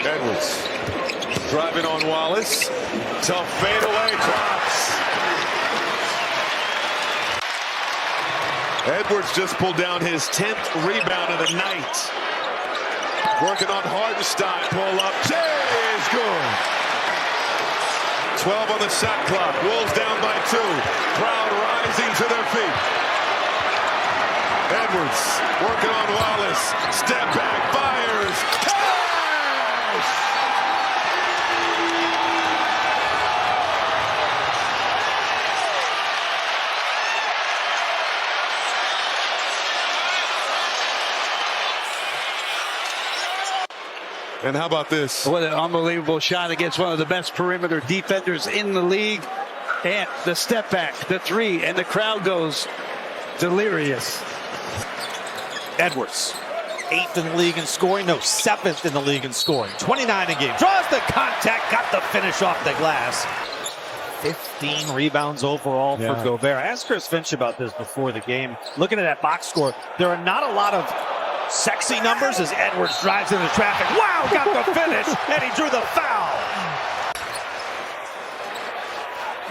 Edwards driving on Wallace. Tough fadeaway, drops. Edwards just pulled down his 10th rebound of the night. Working on Hartenstein, pull up. Jay is good. 12 on the shot clock. Wolves down by 2. Crowd rising to their feet. Edwards working on Wallace. Step back, fires. Cash! And how about this? What an unbelievable shot against one of the best perimeter defenders in the league. And the step back, the 3, and the crowd goes delirious. Edwards, 8th in the league in scoring. No, 7th in the league in scoring. 29 a game. Draws the contact, got the finish off the glass. 15 rebounds overall for Gobert. I asked Chris Finch about this before the game. Looking at that box score, there are not a lot of sexy numbers as Edwards drives into traffic. Wow, got the finish, and he drew the foul.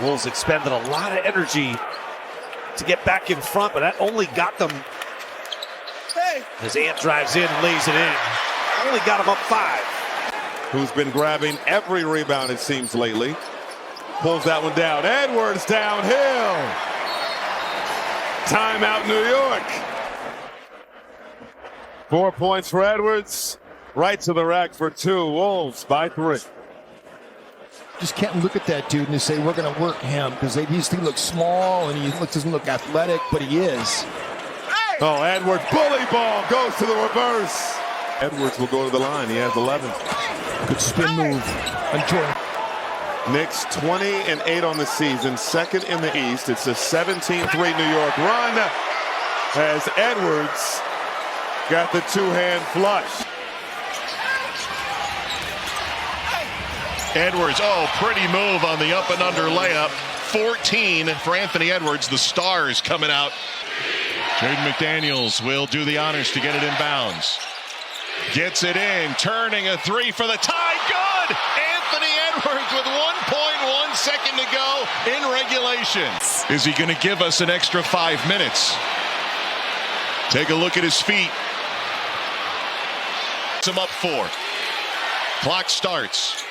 Wolves expended a lot of energy to get back in front, but that only got them. As Ant drives in and lays it in. Only got him up 5. Who's been grabbing every rebound, it seems, lately. Pulls that one down. Edwards downhill. Timeout, New York. 4 points for Edwards. Right to the rack for 2. Wolves by 3. Just can't look at that dude and say we're going to work him because he looks small and he doesn't look athletic, but he is. Oh, Edwards, bully ball, goes to the reverse. Edwards will go to the line. He has 11. Good spin move. Enjoy. Knicks 20-8 on the season, 2nd in the East. It's a 17-3 New York run as Edwards got the 2-hand flush. Edwards, pretty move on the up and under layup. 14 for Anthony Edwards. The stars coming out. Jaden McDaniels will do the honors to get it in bounds. Gets it in, turning a 3 for the tie. Good! Anthony Edwards with 1.1 second to go in regulation. Is he going to give us an extra 5 minutes? Take a look at his feet. Him up 4. Clock starts.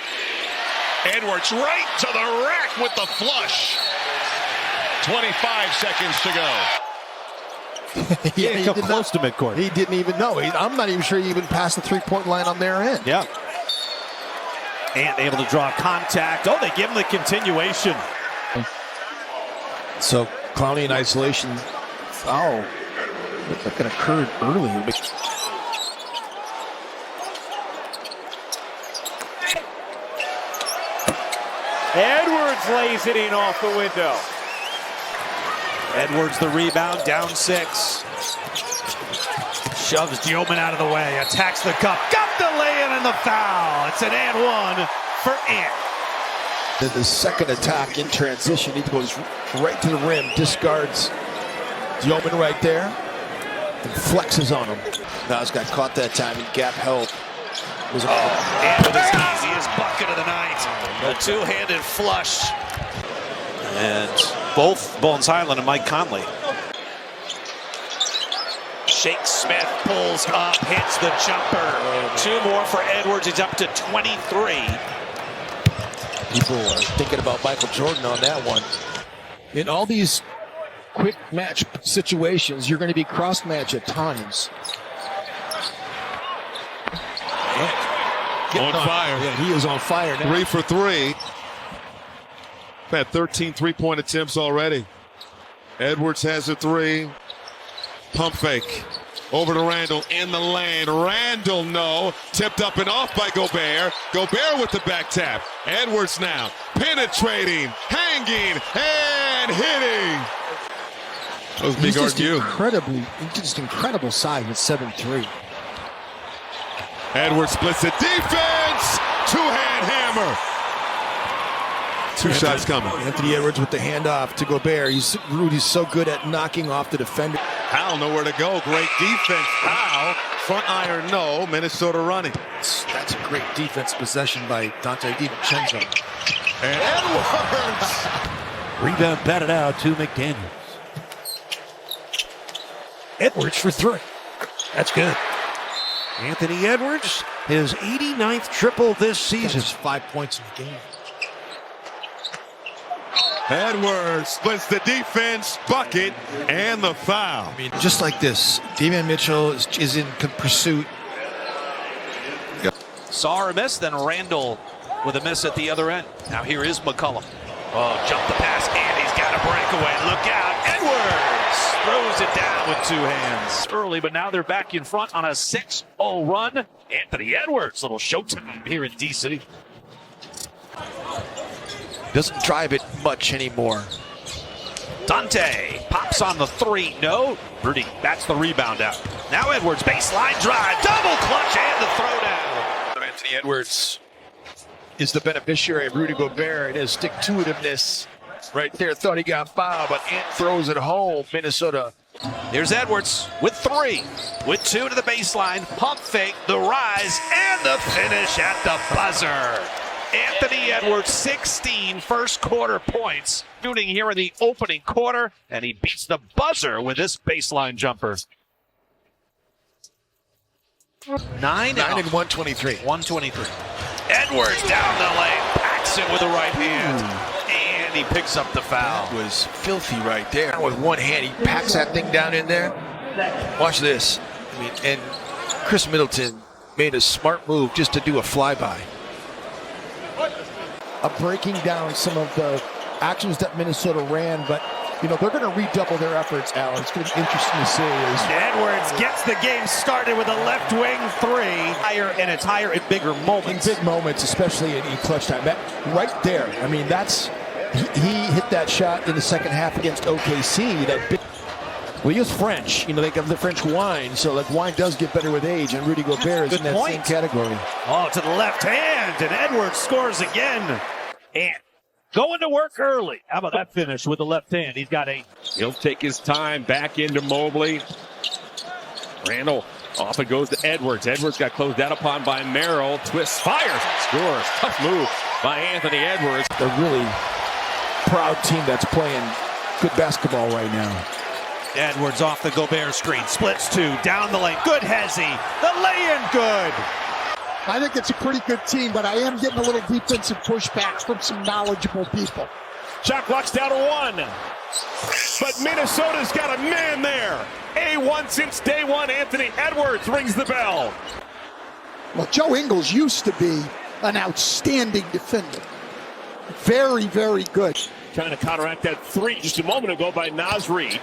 Edwards right to the rack with the flush. 25 seconds to go. He didn't come close to midcourt. He didn't even know. I'm not even sure he even passed the 3-point line on their end. Yeah. And able to draw contact. Oh, they give him the continuation. So Clowney in isolation. Foul. Looked like it occurred earlier. Edwards lays it in off the window. Edwards the rebound, down 6. Shoves Gilman out of the way, attacks the cup, got the lay-in and the foul. It's an and 1 for Ant. The second attack in transition, he goes right to the rim, discards Gilman right there, and flexes on him. Nas got caught that time in gap help. And with his easiest bucket of the night, a 2-handed flush. And both Bones Highland and Mike Conley. Shake Smith pulls up, hits the jumper. 2 more for Edwards. He's up to 23. People are thinking about Michael Jordan on that one. In all these quick match situations, you're going to be cross-match at times. On fire. Yeah, he is on fire now. 3 for 3. Had 13 3-point attempts already. Edwards has a 3. Pump fake. Over to Randall in the lane. Randall, no. Tipped up and off by Gobert. Gobert with the back tap. Edwards now. Penetrating, hanging, and hitting. That was big RQ. Just incredible size at 7'3". Edwards splits the defense. 2-hand hammer. 2 shots coming. Anthony Edwards with the handoff to Gobert. Rudy's so good at knocking off the defender. Powell nowhere to go. Great defense. Powell front iron, no. Minnesota running. That's a great defense possession by Dante DiVincenzo. And Edwards. Rebound batted out to McDaniels. Edwards for three. That's good. Anthony Edwards, his 89th triple this season. That's 5 points in the game. Edwards splits the defense, bucket, and the foul. I mean, just like this, Davion Mitchell is in pursuit. Saw a miss, then Randall with a miss at the other end. Now here is McCollum. Oh, jump the pass, and he's got a breakaway. Look out, Edwards throws it down with two hands. Early, but now they're back in front on a 6-0 run. Anthony Edwards, little showtime here in D.C. Doesn't drive it much anymore. Dante pops on the three. No. Rudy bats the rebound out. Now Edwards, baseline drive, double clutch, and the throwdown. Anthony Edwards is the beneficiary of Rudy Gobert and his stick-to-itiveness right there. Thought he got fouled, but Ant throws it home. Minnesota. Here's Edwards with three, with two to the baseline, pump fake, the rise, and the finish at the buzzer. Anthony Edwards, 16 first quarter points, shooting here in the opening quarter, and he beats the buzzer with this baseline jumper. 9 and 123. 123. Edwards down the lane, packs it with the right hand, and he picks up the foul. That was filthy right there. With one hand, he packs that thing down in there. Watch this. I mean, and Chris Middleton made a smart move just to do a flyby. Breaking down some of the actions that Minnesota ran, but you know they're going to redouble their efforts, Alan. It's going to be interesting to see. Edwards gets the game started with a left wing three. And it's higher in bigger moments. In big moments, especially in clutch time. That right there. I mean, he hit that shot in the second half against OKC. That big. Well, he was French. You know, they have the French wine, so like wine does get better with age, and Rudy Gobert is in that same category. Oh, to the left hand, and Edwards scores again. And going to work early. How about that finish with the left hand? He's got 8. He'll take his time back into Mobley. Randall off it goes to Edwards. Edwards got closed out upon by Merrill. Twists, fires, scores. Tough move by Anthony Edwards. A really proud team that's playing good basketball right now. Edwards off the Gobert screen, splits two, down the lane. Good Hezzy, the lay-in good. I think it's a pretty good team, but I am getting a little defensive pushback from some knowledgeable people. Shot clock's down to 1. But Minnesota's got a man there. A1 since day one. Anthony Edwards rings the bell. Well, Joe Ingles used to be an outstanding defender. Very, very good. Trying to counteract that three just a moment ago by Naz Reid.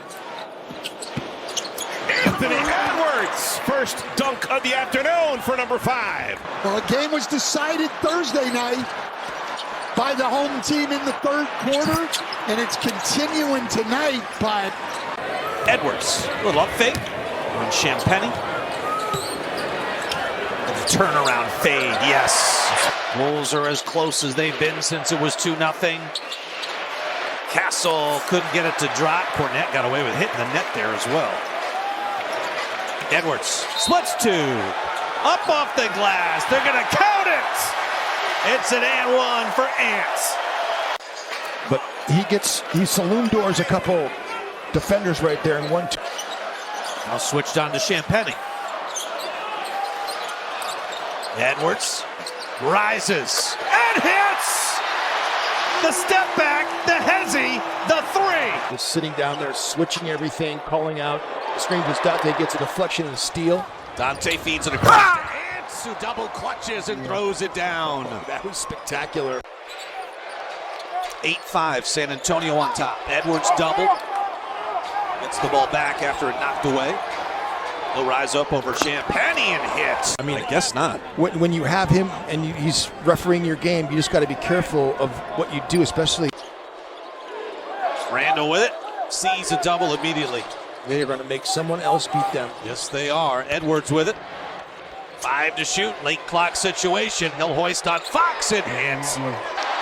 Anthony Edwards, first dunk of the afternoon for number 5. Well, the game was decided Thursday night by the home team in the third quarter, and it's continuing tonight, but... Edwards, a little up fake on Champagny. And the turnaround fade, yes. Wolves are as close as they've been since it was 2-0. Castle couldn't get it to drop. Cornette got away with hitting the net there as well. Edwards splits two. Up off the glass. They're going to count it. It's an and one for Ants. But he saloon doors a couple defenders right there in 1-2. Now switched on to Champagny. Edwards rises and hits. The step back, the Hezzy, the three. Just sitting down there, switching everything, calling out. The screen as Dante gets a deflection and a steal. Dante feeds it across to Ants, who double clutches and throws it down. That was spectacular. 8-5, San Antonio on top. Edwards double. Gets the ball back after it knocked away. He'll rise up over Champagny and hit. I mean, I guess not. When you have him and he's refereeing your game, you just got to be careful of what you do, especially. Randall with it. Sees a double immediately. They're going to make someone else beat them. Yes, they are. Edwards with it. 5 to shoot. Late clock situation. He'll hoist on Fox and hits.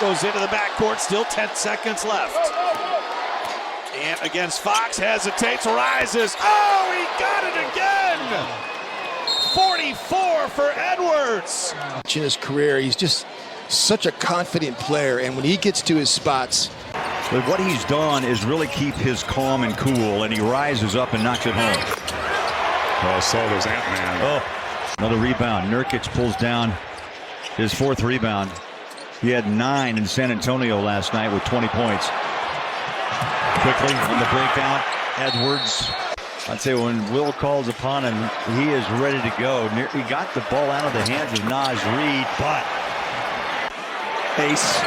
Goes into the backcourt. Still 10 seconds left. And against Fox, hesitates, rises. Oh, he got it again! 34 for Edwards. In his career, he's just such a confident player, and when he gets to his spots, but what he's done is really keep his calm and cool, and he rises up and knocks it home. Oh, so does Ant-Man. Oh, another rebound. Nurkic pulls down his 4th rebound. He had 9 in San Antonio last night with 20 points. Quickly on the breakout, Edwards. I'd say when Will calls upon him, he is ready to go. He got the ball out of the hands of Naz Reid, but Ace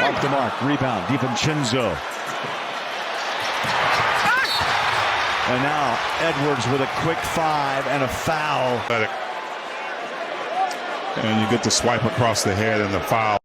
off the mark. Rebound, DiVincenzo. And now Edwards with a quick 5 and a foul. And you get the swipe across the head and the foul.